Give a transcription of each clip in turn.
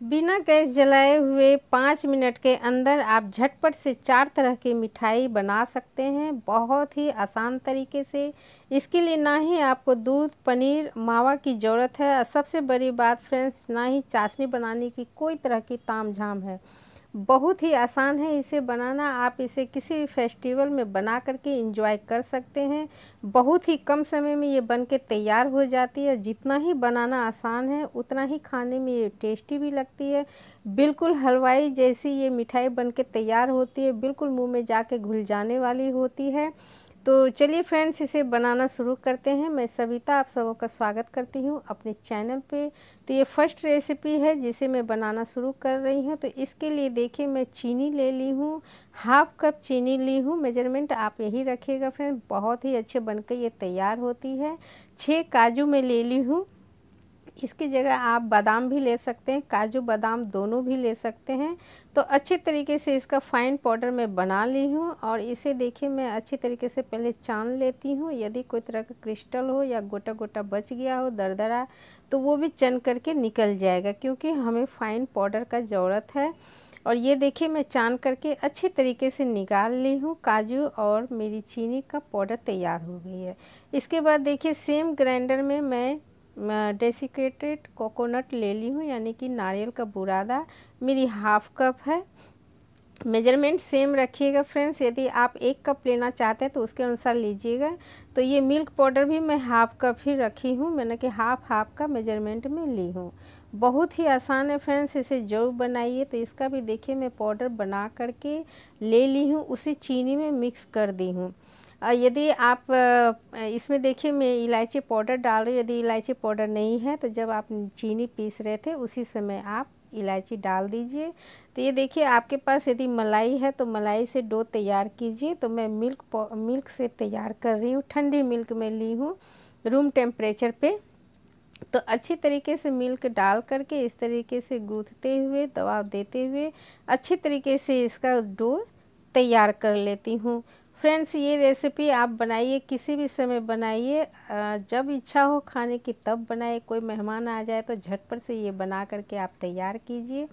बिना गैस जलाए हुए 5 मिनट के अंदर आप झटपट से 4 तरह की मिठाई बना सकते हैं, बहुत ही आसान तरीके से। इसके लिए ना ही आपको दूध, पनीर, मावा की ज़रूरत है। सबसे बड़ी बात फ्रेंड्स, ना ही चाशनी बनाने की कोई तरह की तामझाम है। बहुत ही आसान है इसे बनाना। आप इसे किसी भी फेस्टिवल में बना करके एंजॉय कर सकते हैं। बहुत ही कम समय में ये बन के तैयार हो जाती है। जितना ही बनाना आसान है उतना ही खाने में ये टेस्टी भी लगती है। बिल्कुल हलवाई जैसी ये मिठाई बन के तैयार होती है, बिल्कुल मुंह में जाके घुल जाने वाली होती है। तो चलिए फ्रेंड्स, इसे बनाना शुरू करते हैं। मैं सविता आप सबों का स्वागत करती हूँ अपने चैनल पे। तो ये फर्स्ट रेसिपी है जिसे मैं बनाना शुरू कर रही हूँ। तो इसके लिए देखिए, मैं चीनी ले ली हूँ, हाफ कप चीनी ली हूँ। मेजरमेंट आप यही रखिएगा फ्रेंड, बहुत ही अच्छे बनकर ये तैयार होती है। 6 काजू मैं ले ली हूँ। इसकी जगह आप बादाम भी ले सकते हैं, काजू बादाम दोनों भी ले सकते हैं। तो अच्छे तरीके से इसका फाइन पाउडर मैं बना ली हूँ। और इसे देखिए, मैं अच्छी तरीके से पहले छान लेती हूँ। यदि कोई तरह का क्रिस्टल हो या गोटा गोटा बच गया हो दरदरा, तो वो भी चन करके निकल जाएगा, क्योंकि हमें फाइन पाउडर का ज़रूरत है। और ये देखिए, मैं छान करके अच्छे तरीके से निकाल ली हूँ। काजू और मेरी चीनी का पाउडर तैयार हो गई है। इसके बाद देखिए, सेम ग्राइंडर में मैं डेसिकेटेड कोकोनट ले ली हूँ, यानी कि नारियल का बुरादा। मेरी हाफ कप है। मेजरमेंट सेम रखिएगा फ्रेंड्स, यदि आप 1 कप लेना चाहते हैं तो उसके अनुसार लीजिएगा। तो ये मिल्क पाउडर भी मैं हाफ कप ही रखी हूँ, मैंने कि हाफ का मेजरमेंट में ली हूँ। बहुत ही आसान है फ्रेंड्स, इसे जरूर बनाइए। तो इसका भी देखिए, मैं पाउडर बना करके ले ली हूँ, उसी चीनी में मिक्स कर दी हूँ। यदि आप इसमें देखिए, मैं इलायची पाउडर डाल रही हूँ। यदि इलायची पाउडर नहीं है तो जब आप चीनी पीस रहे थे उसी समय आप इलायची डाल दीजिए। तो ये देखिए, आपके पास यदि मलाई है तो मलाई से डो तैयार कीजिए। तो मैं मिल्क से तैयार कर रही हूँ। ठंडी मिल्क में ली हूँ, रूम टेम्परेचर पे। तो अच्छी तरीके से मिल्क डाल करके इस तरीके से गूँथते हुए, दबाव देते हुए अच्छी तरीके से इसका डो तैयार कर लेती हूँ। फ्रेंड्स, ये रेसिपी आप बनाइए, किसी भी समय बनाइए, जब इच्छा हो खाने की तब बनाइए। कोई मेहमान आ जाए तो झटपट से ये बना करके आप तैयार कीजिए।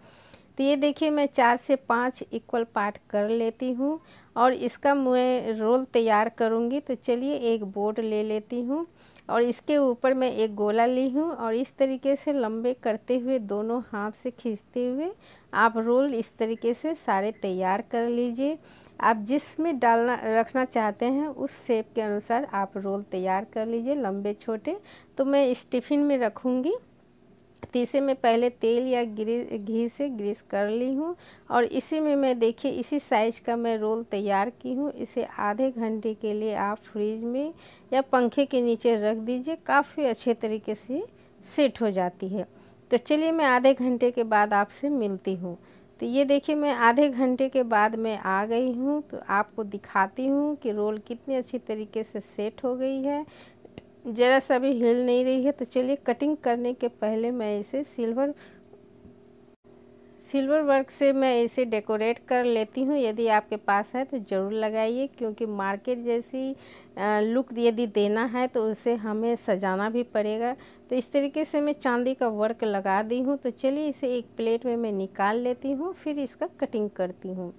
तो ये देखिए, मैं 4 से 5 इक्वल पार्ट कर लेती हूँ और इसका मैं रोल तैयार करूँगी। तो चलिए, एक बोर्ड ले लेती हूँ और इसके ऊपर मैं एक गोला ली हूँ और इस तरीके से लंबे करते हुए दोनों हाथ से खींचते हुए आप रोल इस तरीके से सारे तैयार कर लीजिए। आप जिसमें डालना रखना चाहते हैं उस शेप के अनुसार आप रोल तैयार कर लीजिए, लंबे छोटे। तो मैं इस टिफ़िन में रखूँगी। तो इसे मैं पहले तेल या घी से ग्रीस कर ली हूँ और इसी में मैं देखिए, इसी साइज़ का मैं रोल तैयार की हूँ। इसे आधे घंटे के लिए आप फ्रिज में या पंखे के नीचे रख दीजिए, काफ़ी अच्छे तरीके से सेट हो जाती है। तो चलिए, मैं आधे घंटे के बाद आपसे मिलती हूँ। तो ये देखिए, मैं आधे घंटे के बाद मैं आ गई हूँ। तो आपको दिखाती हूँ कि रोल कितनी अच्छी तरीके से सेट हो गई है, ज़रा सा भी हिल नहीं रही है। तो चलिए, कटिंग करने के पहले मैं इसे सिल्वर वर्क से मैं इसे डेकोरेट कर लेती हूँ। यदि आपके पास है तो ज़रूर लगाइए, क्योंकि मार्केट जैसी लुक यदि देना है तो उसे हमें सजाना भी पड़ेगा। तो इस तरीके से मैं चांदी का वर्क लगा दी हूँ। तो चलिए, इसे एक प्लेट में मैं निकाल लेती हूँ, फिर इसका कटिंग करती हूँ।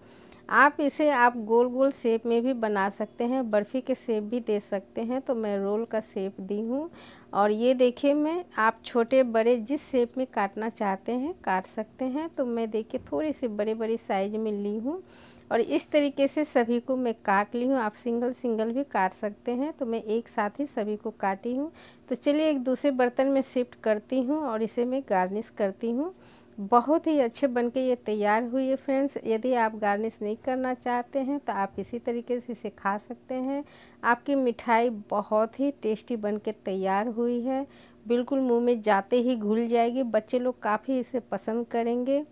आप इसे गोल गोल शेप में भी बना सकते हैं, बर्फ़ी के शेप भी दे सकते हैं। तो मैं रोल का शेप दी हूँ और ये देखिए, मैं आप छोटे बड़े जिस शेप में काटना चाहते हैं काट सकते हैं। तो मैं देखिए, थोड़ी सी बड़ी बड़ी साइज़ में ली हूँ और इस तरीके से सभी को मैं काट ली हूँ। आप सिंगल सिंगल भी काट सकते हैं। तो मैं एक साथ ही सभी को काटी हूँ। तो चलिए, एक दूसरे बर्तन में शिफ्ट करती हूँ और इसे मैं गार्निश करती हूँ। बहुत ही अच्छे बनके ये तैयार हुई है फ्रेंड्स। यदि आप गार्निश नहीं करना चाहते हैं तो आप इसी तरीके से इसे खा सकते हैं। आपकी मिठाई बहुत ही टेस्टी बनके तैयार हुई है, बिल्कुल मुंह में जाते ही घुल जाएगी। बच्चे लोग काफ़ी इसे पसंद करेंगे।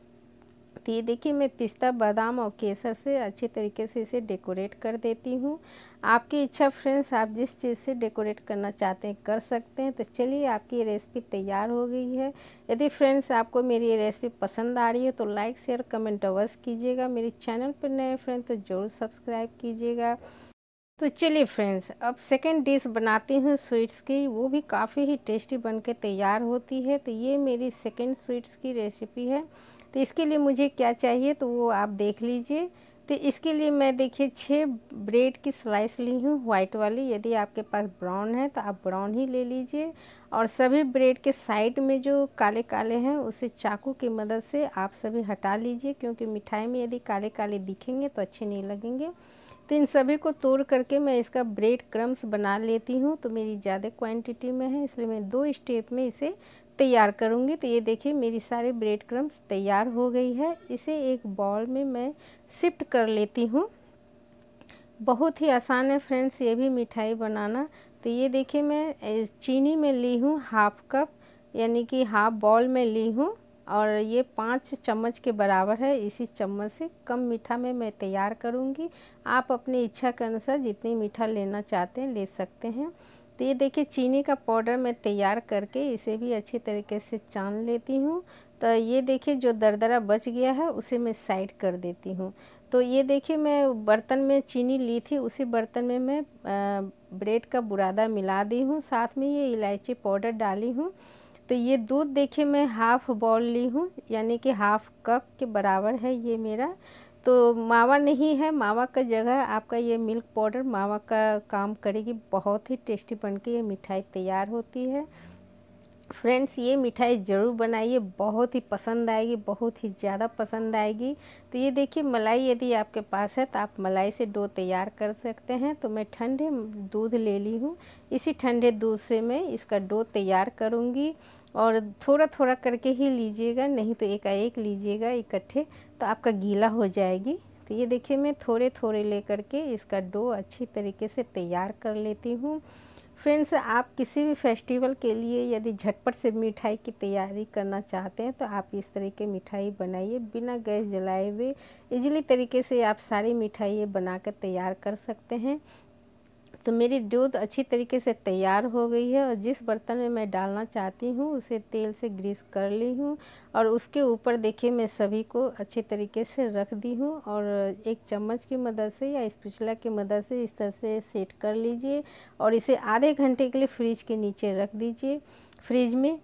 तो ये देखिए, मैं पिस्ता, बादाम और केसर से अच्छे तरीके से इसे डेकोरेट कर देती हूँ। आपकी इच्छा फ्रेंड्स, आप जिस चीज़ से डेकोरेट करना चाहते हैं कर सकते हैं। तो चलिए, आपकी ये रेसिपी तैयार हो गई है। यदि फ्रेंड्स आपको मेरी ये रेसिपी पसंद आ रही है तो लाइक, शेयर, कमेंट अवश्य कीजिएगा। मेरे चैनल पर नए फ्रेंड तो ज़रूर सब्सक्राइब कीजिएगा। तो चलिए फ्रेंड्स, अब सेकंड डिश बनाती हूँ स्वीट्स की, वो भी काफ़ी ही टेस्टी बनके तैयार होती है। तो ये मेरी सेकंड स्वीट्स की रेसिपी है। तो इसके लिए मुझे क्या चाहिए तो वो आप देख लीजिए। तो इसके लिए मैं देखिए 6 ब्रेड की स्लाइस ली हूँ वाइट वाली। यदि आपके पास ब्राउन है तो आप ब्राउन ही ले लीजिए। और सभी ब्रेड के साइड में जो काले काले हैं उसे चाकू की मदद से आप सभी हटा लीजिए, क्योंकि मिठाई में यदि काले काले दिखेंगे तो अच्छे नहीं लगेंगे। तो इन सभी को तोड़ करके मैं इसका ब्रेड क्रम्स बना लेती हूँ। तो मेरी ज़्यादा क्वांटिटी में है, इसलिए मैं 2 स्टेप में इसे तैयार करूँगी। तो ये देखिए मेरी सारे ब्रेड क्रम्स तैयार हो गई है। इसे एक बाउल में मैं शिफ्ट कर लेती हूँ। बहुत ही आसान है फ्रेंड्स ये भी मिठाई बनाना। तो ये देखिए मैं चीनी में ली हूँ हाफ कप, यानी कि हाफ बाउल में ली हूँ, और ये 5 चम्मच के बराबर है। इसी चम्मच से कम मीठा में मैं तैयार करूँगी। आप अपनी इच्छा के अनुसार जितनी मीठा लेना चाहते हैं ले सकते हैं। तो ये देखिए चीनी का पाउडर मैं तैयार करके इसे भी अच्छी तरीके से छान लेती हूँ। तो ये देखिए जो दरदरा बच गया है उसे मैं साइड कर देती हूँ। तो ये देखिए मैं बर्तन में चीनी ली थी, उसी बर्तन में मैं ब्रेड का बुरादा मिला दी हूँ, साथ में ये इलायची पाउडर डाली हूँ। तो ये दूध देखिए मैं हाफ बाउल ली हूँ, यानी कि हाफ कप के बराबर है ये मेरा। तो मावा नहीं है, मावा का जगह आपका ये मिल्क पाउडर मावा का काम करेगी। बहुत ही टेस्टी बनके ये मिठाई तैयार होती है। फ्रेंड्स ये मिठाई ज़रूर बनाइए, बहुत ही पसंद आएगी, बहुत ही ज़्यादा पसंद आएगी। तो ये देखिए मलाई यदि आपके पास है तो आप मलाई से डो तैयार कर सकते हैं। तो मैं ठंडे दूध ले ली हूँ, इसी ठंडे दूध से मैं इसका डो तैयार करूँगी। और थोड़ा थोड़ा करके ही लीजिएगा, नहीं तो एकाएक लीजिएगा इकट्ठे तो आपका गीला हो जाएगी। तो ये देखिए मैं थोड़े थोड़े लेकर के इसका डो अच्छी तरीके से तैयार कर लेती हूँ। फ्रेंड्स आप किसी भी फेस्टिवल के लिए यदि झटपट से मिठाई की तैयारी करना चाहते हैं तो आप इस तरह की मिठाई बनाइए, बिना गैस जलाए हुए इजीली तरीके से आप सारी मिठाई बना कर तैयार कर सकते हैं। तो मेरी दूध अच्छी तरीके से तैयार हो गई है, और जिस बर्तन में मैं डालना चाहती हूँ उसे तेल से ग्रीस कर ली हूँ। और उसके ऊपर देखिए मैं सभी को अच्छी तरीके से रख दी हूँ, और एक चम्मच की मदद से या स्पैचुला की मदद से इस तरह से सेट कर लीजिए। और इसे आधे घंटे के लिए फ्रिज के नीचे रख दीजिए, फ्रिज में।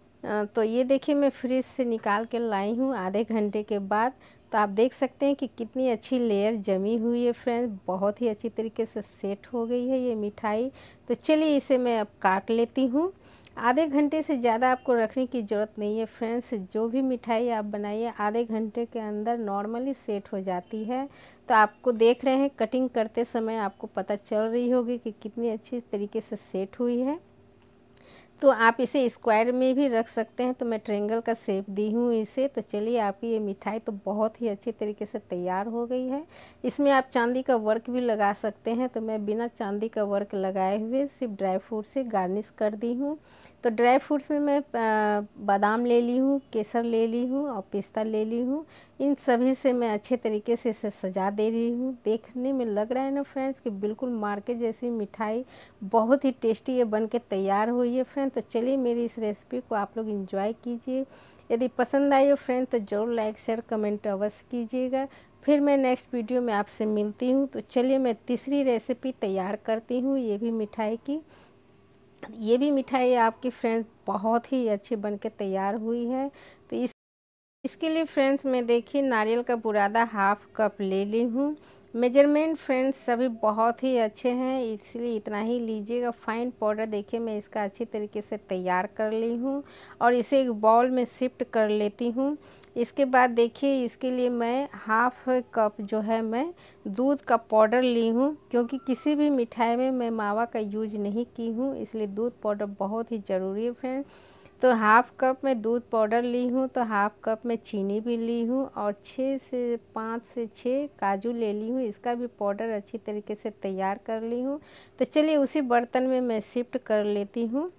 तो ये देखिए मैं फ्रिज से निकाल के लाई हूँ आधे घंटे के बाद। तो आप देख सकते हैं कि कितनी अच्छी लेयर जमी हुई है फ्रेंड्स, बहुत ही अच्छी तरीके से सेट हो गई है ये मिठाई। तो चलिए इसे मैं अब काट लेती हूँ। आधे घंटे से ज़्यादा आपको रखने की ज़रूरत नहीं है फ्रेंड्स, जो भी मिठाई आप बनाइए आधे घंटे के अंदर नॉर्मली सेट हो जाती है। तो आपको देख रहे हैं कटिंग करते समय आपको पता चल रही होगी कि कितनी अच्छी तरीके से सेट हुई है। तो आप इसे स्क्वायर में भी रख सकते हैं, तो मैं ट्रायंगल का शेप दी हूँ इसे। तो चलिए आपकी ये मिठाई तो बहुत ही अच्छी तरीके से तैयार हो गई है। इसमें आप चांदी का वर्क भी लगा सकते हैं, तो मैं बिना चांदी का वर्क लगाए हुए सिर्फ ड्राई फ्रूट से गार्निश कर दी हूँ। तो ड्राई फ्रूट्स में मैं बादाम ले ली हूँ, केसर ले ली हूँ और पिस्ता ले ली हूँ। इन सभी से मैं अच्छे तरीके से इसे सजा दे रही हूँ। देखने में लग रहा है ना फ्रेंड्स कि बिल्कुल मार्केट जैसी मिठाई बहुत ही टेस्टी ये बन के तैयार हुई है फ्रेंड। तो चलिए मेरी इस रेसिपी को आप लोग एंजॉय कीजिए। यदि पसंद आई हो फ्रेंड तो ज़रूर लाइक शेयर कमेंट अवश्य कीजिएगा। फिर मैं नेक्स्ट वीडियो में आपसे मिलती हूँ। तो चलिए मैं तीसरी रेसिपी तैयार करती हूँ ये भी मिठाई की। ये भी मिठाई आपकी फ्रेंड्स बहुत ही अच्छी बन के तैयार हुई है। तो इसके लिए फ्रेंड्स मैं देखिए नारियल का बुरादा हाफ कप ले ली हूँ। मेजरमेंट फ्रेंड्स सभी बहुत ही अच्छे हैं, इसलिए इतना ही लीजिएगा। फाइन पाउडर देखिए मैं इसका अच्छी तरीके से तैयार कर ली हूँ, और इसे एक बाउल में शिफ्ट कर लेती हूँ। इसके बाद देखिए इसके लिए मैं हाफ कप जो है मैं दूध का पाउडर ली हूँ, क्योंकि किसी भी मिठाई में मैं मावा का यूज नहीं की हूँ, इसलिए दूध पाउडर बहुत ही ज़रूरी है फ्रेंड। तो हाफ कप में दूध पाउडर ली हूँ, तो हाफ कप में चीनी भी ली हूँ, और 5 से 6 काजू ले ली हूँ। इसका भी पाउडर अच्छी तरीके से तैयार कर ली हूँ। तो चलिए उसी बर्तन में मैं शिफ्ट कर लेती हूँ।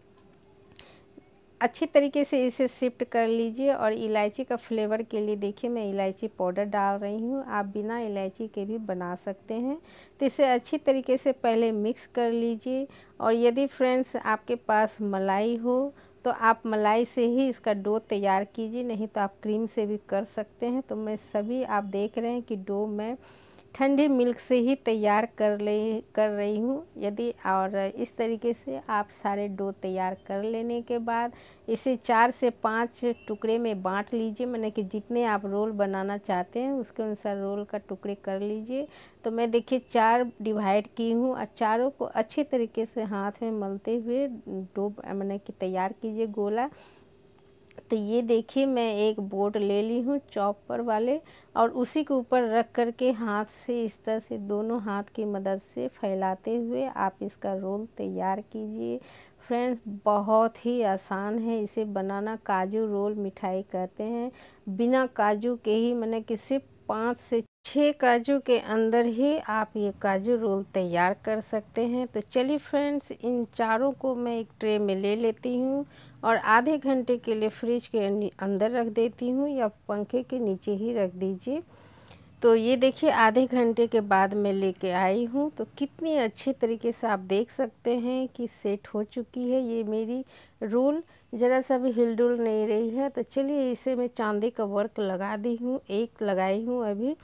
अच्छी तरीके से इसे शिफ्ट कर लीजिए। और इलायची का फ्लेवर के लिए देखिए मैं इलायची पाउडर डाल रही हूँ, आप बिना इलायची के भी बना सकते हैं। तो इसे अच्छी तरीके से पहले मिक्स कर लीजिए। और यदि फ्रेंड्स आपके पास मलाई हो तो आप मलाई से ही इसका डो तैयार कीजिए, नहीं तो आप क्रीम से भी कर सकते हैं। तो मैं सभी आप देख रहे हैं कि डो मैं ठंडे मिल्क से ही तैयार कर रही हूँ। यदि और इस तरीके से आप सारे डो तैयार कर लेने के बाद इसे 4 से 5 टुकड़े में बांट लीजिए। मैंने कि जितने आप रोल बनाना चाहते हैं उसके अनुसार रोल का टुकड़े कर लीजिए। तो मैं देखिए 4 डिवाइड की हूँ और चारों को अच्छे तरीके से हाथ में मलते हुए डो मैंने कि तैयार कीजिए गोला। तो ये देखिए मैं एक बोर्ड ले ली हूँ चॉपर वाले और उसी के ऊपर रख कर के हाथ से इस तरह से दोनों हाथ की मदद से फैलाते हुए आप इसका रोल तैयार कीजिए। फ्रेंड्स बहुत ही आसान है इसे बनाना। काजू रोल मिठाई कहते हैं। बिना काजू के ही मैंने कि सिर्फ 5 से 6 काजू के अंदर ही आप ये काजू रोल तैयार कर सकते हैं। तो चलिए फ्रेंड्स इन चारों को मैं एक ट्रे में ले लेती हूँ और आधे घंटे के लिए फ्रिज के अंदर रख देती हूँ या पंखे के नीचे ही रख दीजिए। तो ये देखिए आधे घंटे के बाद मैं लेके आई हूँ तो कितनी अच्छी तरीके से आप देख सकते हैं कि सेट हो चुकी है ये मेरी रोल। ज़रा सा भी हिलडुल नहीं रही है। तो चलिए इसे मैं चांदी का वर्क लगा दी हूँ, एक लगाई हूँ अभी।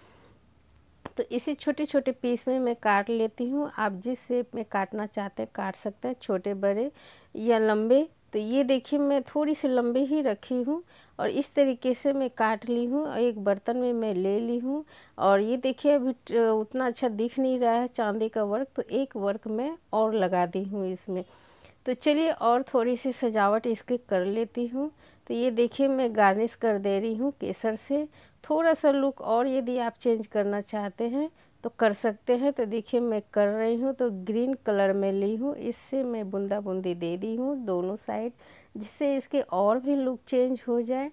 तो इसे छोटे छोटे पीस में मैं काट लेती हूँ। आप जिस शेप में काटना चाहते हैं काट सकते हैं, छोटे बड़े या लंबे। तो ये देखिए मैं थोड़ी सी लंबी ही रखी हूँ और इस तरीके से मैं काट ली हूँ और एक बर्तन में मैं ले ली हूँ। और ये देखिए अभी उतना अच्छा दिख नहीं रहा है चांदी का वर्क, तो एक वर्क मैं और लगा दी हूँ इसमें। तो चलिए और थोड़ी सी सजावट इसके कर लेती हूँ। तो ये देखिए मैं गार्निश कर दे रही हूँ केसर से। थोड़ा सा लुक और यदि आप चेंज करना चाहते हैं तो कर सकते हैं। तो देखिए मैं कर रही हूँ तो ग्रीन कलर में ली हूँ, इससे मैं बूंदा बूंदी दे दी हूँ दोनों साइड, जिससे इसके और भी लुक चेंज हो जाए।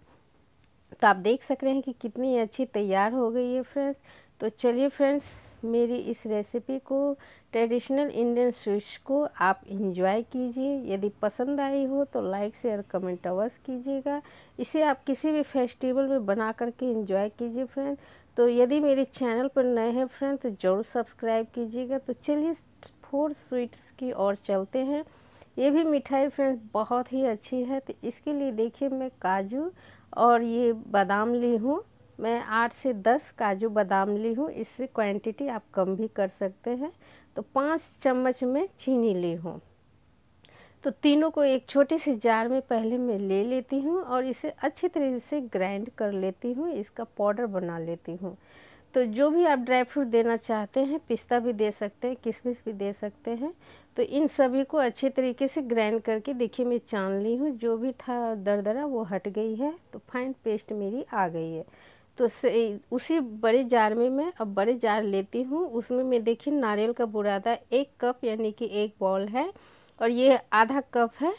तो आप देख सक रहे हैं कि कितनी अच्छी तैयार हो गई है फ्रेंड्स। तो चलिए फ्रेंड्स मेरी इस रेसिपी को, ट्रेडिशनल इंडियन स्वीट्स को आप इंजॉय कीजिए। यदि पसंद आई हो तो लाइक शेयर कमेंट अवश्य कीजिएगा। इसे आप किसी भी फेस्टिवल में बना करके इंजॉय कीजिए फ्रेंड्स। तो यदि मेरे चैनल पर नए हैं फ्रेंड्स तो ज़रूर सब्सक्राइब कीजिएगा। तो चलिए 4 स्वीट्स की ओर चलते हैं। ये भी मिठाई फ्रेंड्स बहुत ही अच्छी है। तो इसके लिए देखिए मैं काजू और ये बादाम ली हूँ। मैं 8 से 10 काजू बादाम ली हूँ, इससे क्वांटिटी आप कम भी कर सकते हैं। तो 5 चम्मच में चीनी ली हूँ। तो तीनों को एक छोटे से जार में पहले मैं ले लेती हूँ और इसे अच्छी तरीके से ग्राइंड कर लेती हूँ, इसका पाउडर बना लेती हूँ। तो जो भी आप ड्राई फ्रूट देना चाहते हैं, पिस्ता भी दे सकते हैं, किशमिश भी दे सकते हैं। तो इन सभी को अच्छे तरीके से ग्राइंड करके देखिए मैं छान ली हूँ। जो भी था दरदरा वो हट गई है। तो फाइन पेस्ट मेरी आ गई है। तो उसी बड़े जार में मैं अब बड़े जार लेती हूँ। उसमें मैं देखिए नारियल का बुरादा 1 कप यानी कि 1 बाउल है और ये आधा कप है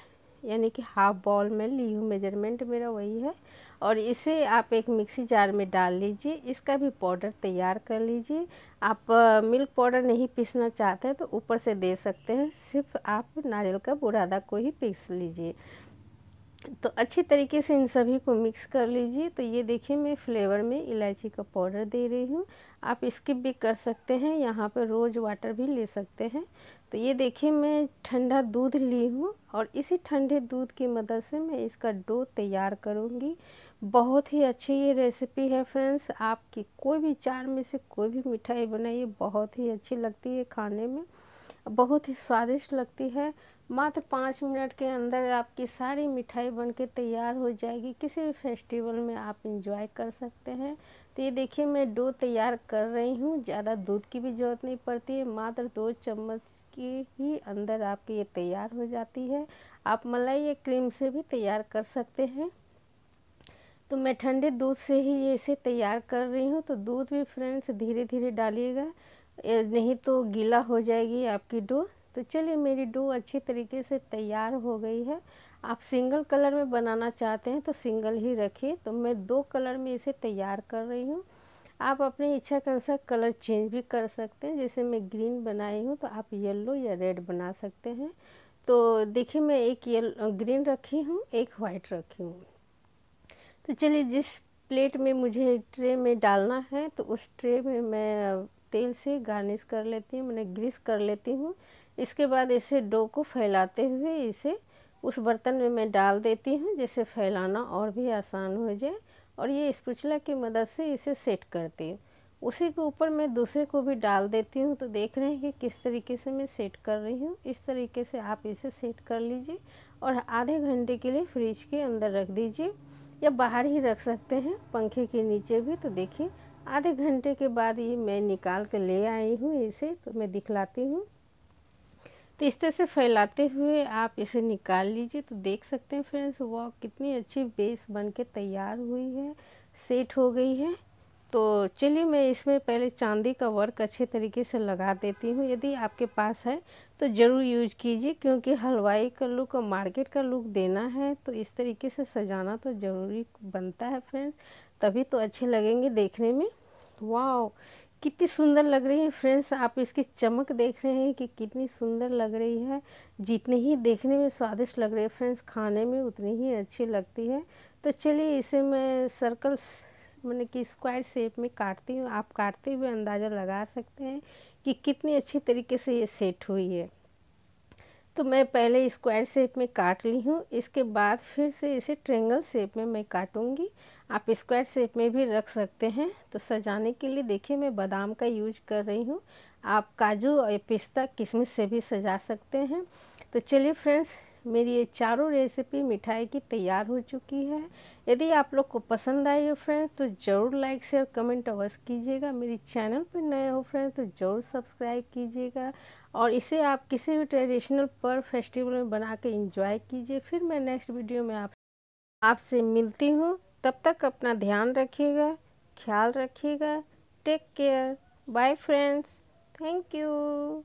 यानी कि हाफ बाउल में ली हूँ, मेजरमेंट मेरा वही है। और इसे आप एक मिक्सी जार में डाल लीजिए, इसका भी पाउडर तैयार कर लीजिए। आप मिल्क पाउडर नहीं पीसना चाहते हैं तो ऊपर से दे सकते हैं, सिर्फ आप नारियल का बुरादा को ही पीस लीजिए। तो अच्छी तरीके से इन सभी को मिक्स कर लीजिए। तो ये देखिए मैं फ्लेवर में इलायची का पाउडर दे रही हूँ, आप स्किप भी कर सकते हैं, यहाँ पर रोज़ वाटर भी ले सकते हैं। तो ये देखिए मैं ठंडा दूध ली हूँ और इसी ठंडे दूध की मदद से मैं इसका डो तैयार करूँगी। बहुत ही अच्छी ये रेसिपी है फ्रेंड्स। आपकी कोई भी 4 में से कोई भी मिठाई बनाइए, बहुत ही अच्छी लगती है खाने में, बहुत ही स्वादिष्ट लगती है। मात्र 5 मिनट के अंदर आपकी सारी मिठाई बनके तैयार हो जाएगी। किसी भी फेस्टिवल में आप इंजॉय कर सकते हैं। तो ये देखिए मैं डो तैयार कर रही हूँ, ज़्यादा दूध की भी ज़रूरत नहीं पड़ती है, मात्र 2 चम्मच की ही अंदर आपकी ये तैयार हो जाती है। आप मलाई या क्रीम से भी तैयार कर सकते हैं। तो मैं ठंडे दूध से ही ये इसे तैयार कर रही हूँ। तो दूध भी फ्रेंड्स धीरे धीरे डालिएगा, नहीं तो गीला हो जाएगी आपकी डो। तो चलिए मेरी डो अच्छी तरीके से तैयार हो गई है। आप सिंगल कलर में बनाना चाहते हैं तो सिंगल ही रखिए। तो मैं 2 कलर में इसे तैयार कर रही हूँ। आप अपनी इच्छा के अनुसार कलर चेंज भी कर सकते हैं। जैसे मैं ग्रीन बनाई हूँ तो आप येलो या रेड बना सकते हैं। तो देखिए मैं एक ग्रीन रखी हूँ, एक वाइट रखी हूँ। तो चलिए जिस प्लेट में मुझे ट्रे में डालना है तो उस ट्रे में मैं तेल से गार्निश कर लेती हूँ, मैंने ग्रीस कर लेती हूँ। इसके बाद इसे डो को फैलाते हुए इसे उस बर्तन में मैं डाल देती हूँ, जिससे फैलाना और भी आसान हो जाए। और ये स्पैचुला की मदद से इसे सेट करती हूँ। उसी के ऊपर मैं दूसरे को भी डाल देती हूँ। तो देख रहे हैं कि किस तरीके से मैं सेट कर रही हूँ। इस तरीके से आप इसे सेट कर लीजिए और आधे घंटे के लिए फ्रिज के अंदर रख दीजिए या बाहर ही रख सकते हैं पंखे के नीचे भी। तो देखिए आधे घंटे के बाद ये मैं निकाल कर ले आई हूँ इसे, तो मैं दिखलाती हूँ। तो इस तरह से फैलाते हुए आप इसे निकाल लीजिए। तो देख सकते हैं फ्रेंड्स, वह कितनी अच्छी बेस बन के तैयार हुई है, सेट हो गई है। तो चलिए मैं इसमें पहले चांदी का वर्क अच्छे तरीके से लगा देती हूँ। यदि आपके पास है तो ज़रूर यूज कीजिए, क्योंकि हलवाई का लुक और मार्केट का लुक देना है तो इस तरीके से सजाना तो ज़रूरी बनता है फ्रेंड्स, तभी तो अच्छे लगेंगे देखने में। वाह, कितनी सुंदर लग रही है फ्रेंड्स। आप इसकी चमक देख रहे हैं कि कितनी सुंदर लग रही है। जितनी ही देखने में स्वादिष्ट लग रही है फ्रेंड्स, खाने में उतनी ही अच्छी लगती है। तो चलिए इसे मैं सर्कल मैंने कि स्क्वायर शेप में काटती हूँ। आप काटते हुए अंदाज़ा लगा सकते हैं कि कितनी अच्छी तरीके से ये सेट हुई है। तो मैं पहले स्क्वायर शेप में काट ली हूँ, इसके बाद फिर से इसे ट्रायंगल शेप में मैं काटूँगी। आप स्क्वायर शेप में भी रख सकते हैं। तो सजाने के लिए देखिए मैं बादाम का यूज कर रही हूँ, आप काजू और पिस्ता किशमिश से भी सजा सकते हैं। तो चलिए फ्रेंड्स, मेरी ये चारों रेसिपी मिठाई की तैयार हो चुकी है। यदि आप लोग को पसंद आई हो फ्रेंड्स तो ज़रूर लाइक शेयर कमेंट अवश्य कीजिएगा। मेरी चैनल पर नए हो फ्रेंड्स तो ज़रूर सब्सक्राइब कीजिएगा और इसे आप किसी भी ट्रेडिशनल पर्व फेस्टिवल में बना के इंजॉय कीजिए। फिर मैं नेक्स्ट वीडियो में आपसे मिलती हूँ। तब तक अपना ध्यान रखिएगा, ख्याल रखिएगा। Take care, bye friends, thank you.